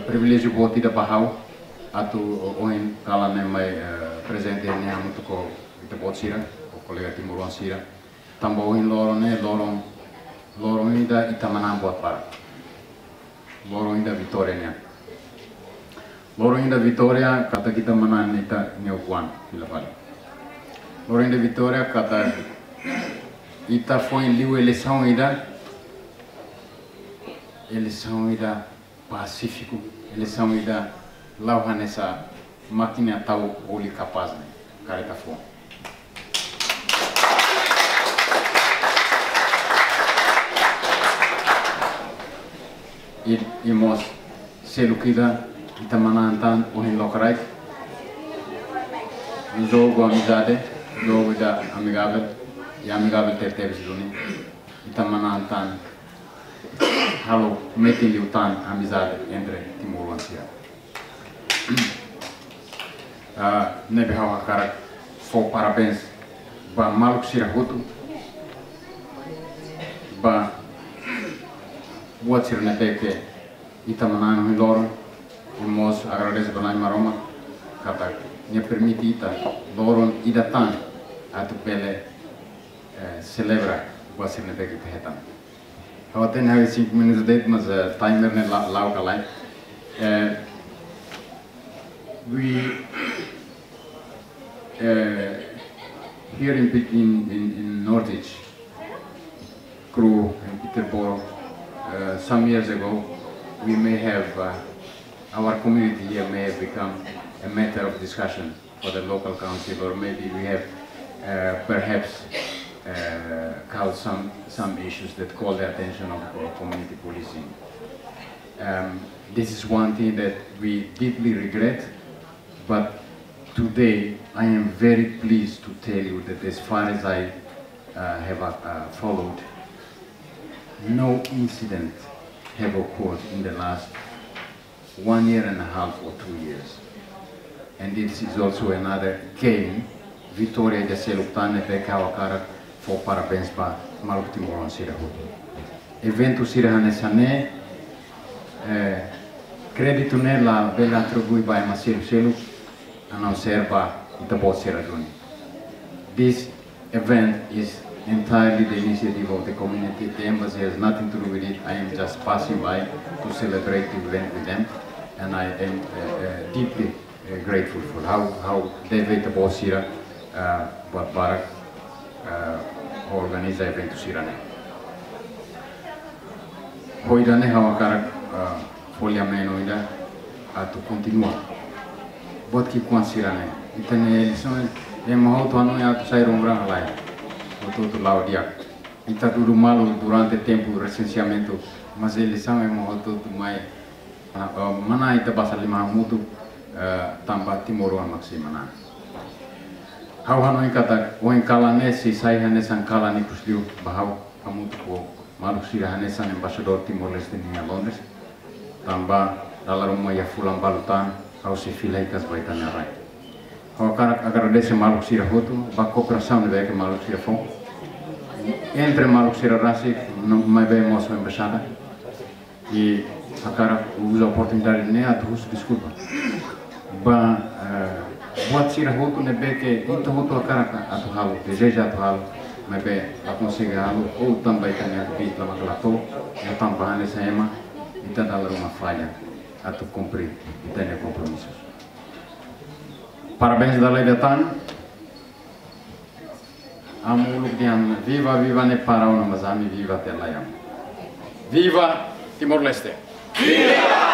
Privilégio boti da bahau atu oin kala ne mai presente ne amu ko ita bot sira o kolega Timuruan sira tamba oin lorong ida ita mana buat para lorong ida Vitória lorong ida Vitória kata kita mana ita neukuan pila vale lorong ida Vitória kata ita foi liu eleição ida Pacífico, eleição ida lauha nessa máquina tau oli capaz né, careta fome. E mos selo kita kita manantan ohin lokrai, jogo amizade, jogo da amigável e amigável ter sini, kita manantan halo metin liutan amizade entre Timuruan sira. Nebe hawa karak fo parabéns ba maluk sira hutu ba buat sira nebe ke ita manano hi loro e mos agradece banai maroma kata ne permite ita loro ida tan atu pele celebra buat sira nebe ke tehetan. How then have 5 minutes date mas timer ne lau kalai. We here in Norwich, Crew and Peterborough, some years ago, we may have our community here may have become a matter of discussion for the local council, or maybe we have perhaps caused some issues that call the attention of community policing. This is one thing that we deeply regret, but today I am very pleased to tell you that as far as I have followed, no incident have occurred in the last 1.5 years or 2 years. And this is also another gain. Vitória de Seluptane Bekawakara for parabéns para Maluk Timuruan sira hutu. Evento sira hanesane crédito nela bela atribui by Masir Selu a não ser para Itabot sira duni. This event is entirely the initiative of the community. The embassy has nothing to do with it. I am just passing by to celebrate the event with them, and I am deeply grateful for how David Itabot sira buat barak organiza evento sirane. Hoidane hawa karak folha meno ida atu continua. Bot ki kuan sirane. Itane eleição é mau tu anu atu sai rombrang lai. Otu lau dia. Ita dulu malu durante tempo recenseamento, mas eleição é mau tu mai mana ita basa lima mutu tambah Timuruan maksimana. Hau hanoi kata oin kala nesi sai hanesan kala ni kusliu bahau kamu tu maluk sira hanesan ambassador Timor Leste ni Londres tamba dalam rumah ya fulang balutan hau si filai kas baitan rai. Hau karak agar dese maluk sira hutu bako krasam de ke maluk sira fon entre maluk sira rasi no mai bem moço embaixada e a cara usa a oportunidade nem a tu desculpa ba buat sira hutu nebe ke itu hutu akara atu halu deseja atu halu nebe aconselha halu ou também tem a vida lá clato e tambahan essa ema ita dalam uma falha atu cumprir e tem compromissos. Parabéns da lei datan amuluk diam viva viva ne para una mazami viva te layam viva Timor Leste viva.